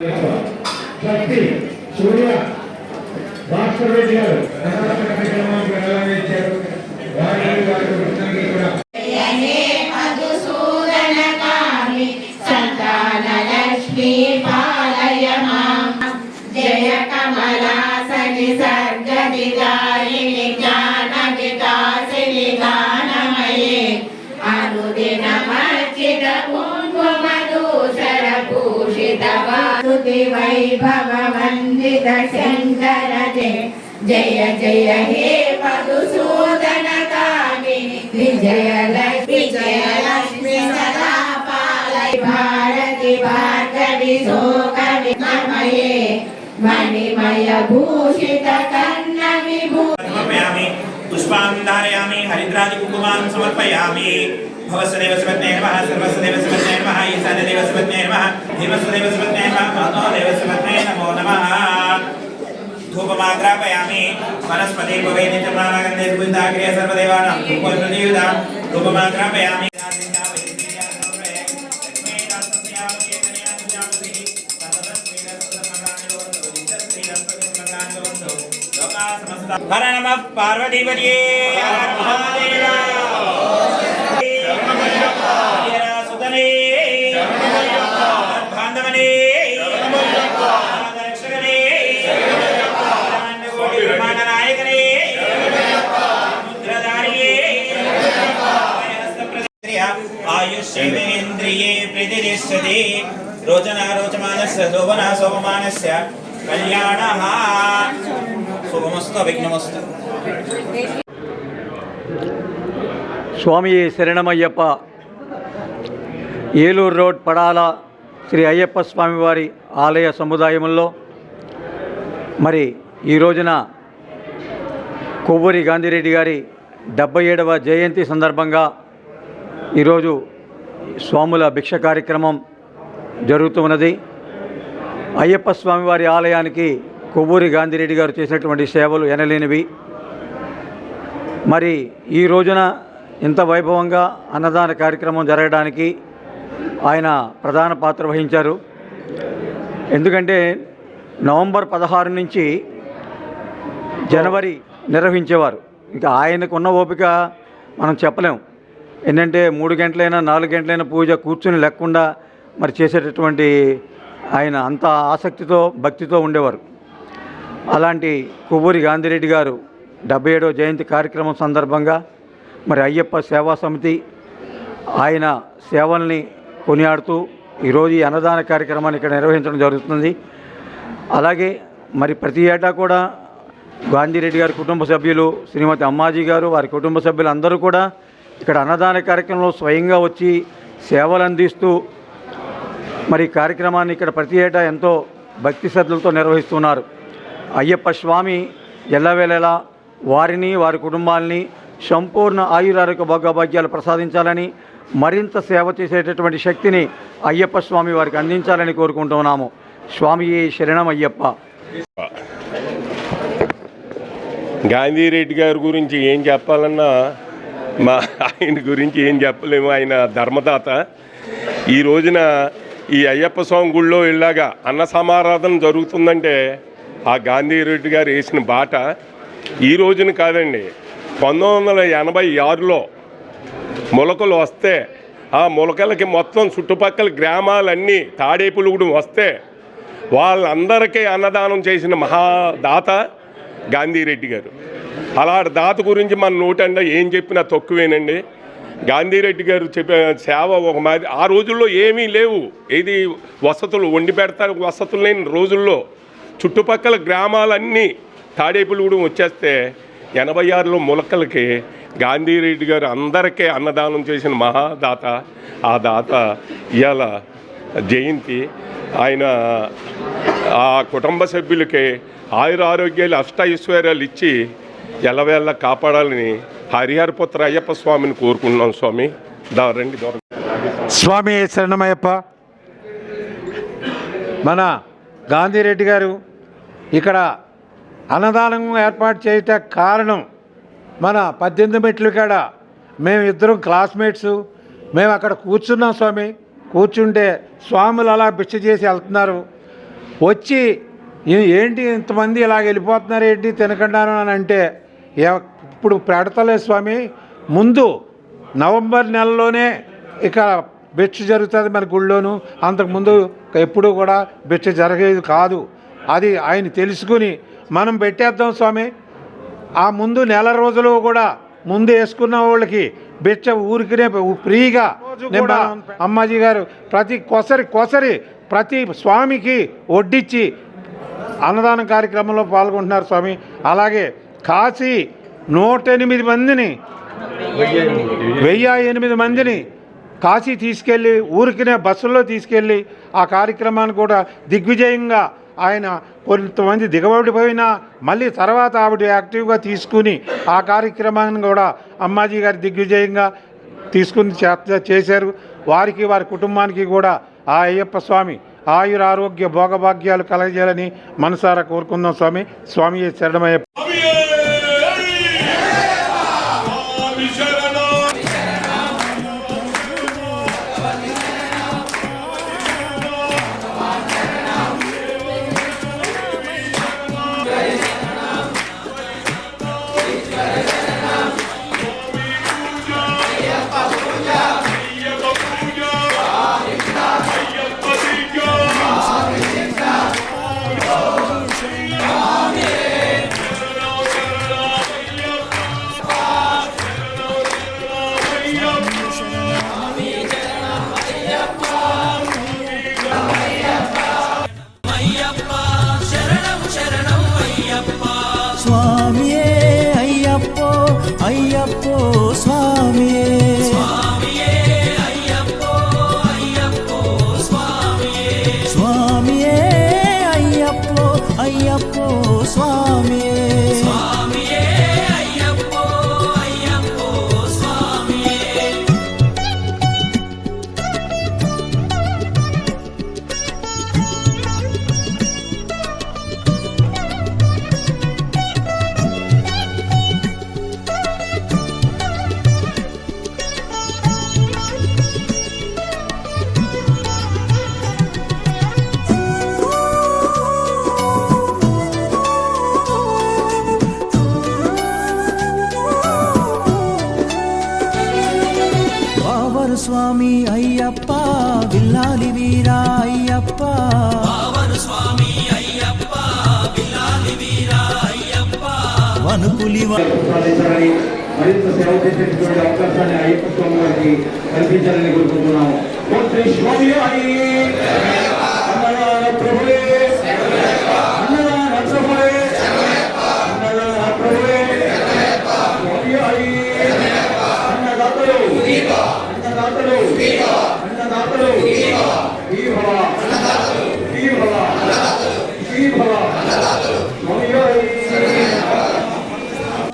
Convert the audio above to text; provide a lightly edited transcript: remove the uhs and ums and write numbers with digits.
శక్తి సూర్య భాస్కర్ రెడ్డి గారు కార్యక్రమానికి వెళ్ళాలిచ్చారు. వారి వృత్తానికి కూడా సంతానలక్ష్మీ పాలయ మాం జయ కమలాసని సర్గదిదాయిని జ్ఞాన వికాసిని గానమయే అనుదినమర్చిత కుంకుమదూసర భూషిత వాసుది వైభవ వందిత శంకర జయ జయ హే మధుసూదన కామిని విజయలక్ష్మి జయలక్ష్మి సదా भारती भार्गवी शोकवि नमये मणिमय भूषित कर्ण विभूषयामि पुष्पान् धारयामि हरिद्रादि कुङ्कुमान् समर्पयामि भवस्वदेव सुपत्न्यै नमः सर्वस्वदेव सुपत्न्यै नमः ईशानदेव सुपत्न्यै नमः देवस्वदेव सुपत्न्यै नमः मातोदेव सुपत्न्यै नमो नमः धूपमाग्रापयामि वनस्पति भवेति चर्माणागन्धे सुगन्धाग्रे सर्वदेवानां धूपप्रदीयुतां धूपमाग्रापयामि हर नमः पार्वतीपतये हर महादेव सुतने बांधवने रक्षकने कोटि ब्रह्मांड नायकने मुद्राधारिये आयुष्येन्द्रिये प्रतिष्ठते रोचना रोचमानस्य शोभना शोभमानस्य कल्याणः శుభమస్తు విఘ్నమస్తు. స్వామి శరణమయ్యప్ప ఏలూరు రోడ్ పడాల శ్రీ అయ్యప్ప స్వామివారి ఆలయ సముదాయంలో మరి ఈ రోజున కొవ్వూరి గాంధీరెడ్డి గారి 77వ జయంతి సందర్భంగా ఈరోజు స్వాముల భిక్ష కార్యక్రమం జరుగుతున్నది. అయ్యప్ప స్వామివారి ఆలయానికి కొవ్వూరి గాంధీరెడ్డి గారు చేసినటువంటి సేవలు ఎనలేనివి. మరి ఈ రోజున ఇంత వైభవంగా అన్నదాన కార్యక్రమం జరగడానికి ఆయన ప్రధాన పాత్ర వహించారు. ఎందుకంటే నవంబర్ 16 నుంచి జనవరి నిర్వహించేవారు. ఇంకా ఆయనకున్న ఓపిక మనం చెప్పలేము. ఏంటంటే 3 గంటలైనా 4 గంటలైనా పూజ కూర్చుని లేకుండా మరి చేసేటటువంటి ఆయన అంత ఆసక్తితో భక్తితో ఉండేవారు. అలాంటి కొవ్వూరి గాంధీరెడ్డి గారు 77వ జయంతి కార్యక్రమం సందర్భంగా మరి అయ్యప్ప సేవా సమితి ఆయన సేవల్ని కొనియాడుతూ ఈరోజు ఈ అన్నదాన కార్యక్రమాన్ని ఇక్కడ నిర్వహించడం జరుగుతుంది. అలాగే మరి ప్రతి ఏటా కూడా గాంధీరెడ్డి గారి కుటుంబ సభ్యులు శ్రీమతి అమ్మాజీ గారు వారి కుటుంబ సభ్యులు అందరూ కూడా ఇక్కడ అన్నదాన కార్యక్రమంలో స్వయంగా వచ్చి సేవలు అందిస్తూ మరి కార్యక్రమాన్ని ఇక్కడ ప్రతి ఏటా ఎంతో భక్తి శ్రద్ధలతో నిర్వహిస్తున్నారు. అయ్యప్ప స్వామి ఎల్లవేళలా వారిని వారి కుటుంబాలని సంపూర్ణ ఆయురారోగ్య భోగభాగ్యాలు ప్రసాదించాలని మరింత సేవ చేసేటటువంటి శక్తిని అయ్యప్ప స్వామి వారికి అందించాలని కోరుకుంటున్నాము. స్వామి శరణం అయ్యప్ప. గాంధీరెడ్డి గారి గురించి ఏం చెప్పాలన్నా ఆయన గురించి ఏం చెప్పలేము. ఆయన ధర్మదాత. ఈ రోజున ఈ అయ్యప్ప స్వామి గుళ్ళో ఇలాగా అన్న సమారాధన జరుగుతుందంటే ఆ గాంధీరెడ్డి గారు వేసిన బాట ఈ రోజున కాదండి. 1986లో మొలకలు వస్తే ఆ మొలకలకి మొత్తం చుట్టుపక్కల గ్రామాలన్నీ తాడేపులుగుడు వస్తే వాళ్ళందరికీ అన్నదానం చేసిన మహాదాత గాంధీరెడ్డి గారు. అలాంటి దాత గురించి మన నోటండా ఏం చెప్పినా తక్కువేనండి. గాంధీరెడ్డి గారు చెప్పే సేవ ఒక మాది. ఆ రోజుల్లో ఏమీ లేవు, ఏది వసతులు వండి పెడతారు వసతులు లేని రోజుల్లో చుట్టుపక్కల గ్రామాలన్నీ తాడేపులుగూడెం వచ్చేస్తే 86లో మొలకలకి గాంధీరెడ్డి గారు అందరికీ అన్నదానం చేసిన మహాదాత. ఆ దాత ఇవాళ జయంతి. ఆయన ఆ కుటుంబ సభ్యులకి ఆయురారోగ్యాలు అష్టైశ్వర్యాలు ఇచ్చి ఎల్లవేళ్ళ కాపాడాలని హరిహరపుత్ర అయ్యప్ప స్వామిని కోరుకుంటున్నాం. స్వామి రండి. స్వామి శరణమయ్యప్ప. మన గాంధీరెడ్డి గారు ఇక్కడ అన్నదానం ఏర్పాటు చేయటం కారణం మన 18 మెట్లు కాడ మేము ఇద్దరం క్లాస్మేట్స్. మేము అక్కడ కూర్చున్నాం స్వామి. కూర్చుంటే స్వాములు అలా భిక్ష చేసి వెళ్తున్నారు. వచ్చి ఏంటి ఇంతమంది ఇలాగ వెళ్ళిపోతున్నారు ఏంటి తినకుండాను అని అంటే ఇప్పుడు పెడతలేదు స్వామి. ముందు నవంబర్ నెలలోనే ఇక భిక్ష జరుగుతుంది మన గుళ్ళోను. అంతకుముందు ఎప్పుడు కూడా భిక్ష జరిగేది కాదు. అది ఆయన తెలుసుకుని మనం పెట్టేద్దాం స్వామి. ఆ ముందు నెల రోజులు కూడా ముందు వేసుకున్న వాళ్ళకి భిక్ష ఊరికినే ఫ్రీగా అమ్మాజీ గారు ప్రతి కొసరి ప్రతి స్వామికి వడ్డించి అన్నదానం కార్యక్రమంలో పాల్గొంటున్నారు స్వామి. అలాగే కాశీ 108 మందిని 1008 మందిని కాశీ తీసుకెళ్ళి ఊరికినే బస్సుల్లో తీసుకెళ్ళి ఆ కార్యక్రమాన్ని కూడా దిగ్విజయంగా ఆయన కొంతమంది దిగబడిపోయినా మళ్ళీ తర్వాత ఆవిడ యాక్టివ్గా తీసుకుని ఆ కార్యక్రమాన్ని కూడా అమ్మాజీ గారి దిగ్విజయంగా తీసుకుని చేశారు. వారికి వారి కుటుంబానికి కూడా ఆ అయ్యప్ప స్వామి ఆయుర ఆరోగ్య భోగభాగ్యాలు కలగజేయాలని మనసారా కోరుకుందాం స్వామి. స్వామి శరణమయ్యప్ప. స్వామియే అయ్యప్పో అయ్యప్పో స్వామియే స్వామియే అయ్యప్పో అయ్యప్పో స్వామియే స్వామియే అయ్యప్పో అయ్యప్పో స్వామియే స్వామియే అయ్యప్పో అయ్యప్పో స్వామియే. స్వామి అయ్యప్ప విల్లాలి వీరా అయ్యప్ప స్వామి అయ్యప్ప విల్లాలి వీరా అయ్యప్ప వనుపులి మరింత సేవ చేసేటువంటి అవకాశాన్ని అయ్యప్ప స్వామి వారికి కల్పించాలని కోరుకుంటున్నాము. స్వామి ప్రభువే అన్నదాతలు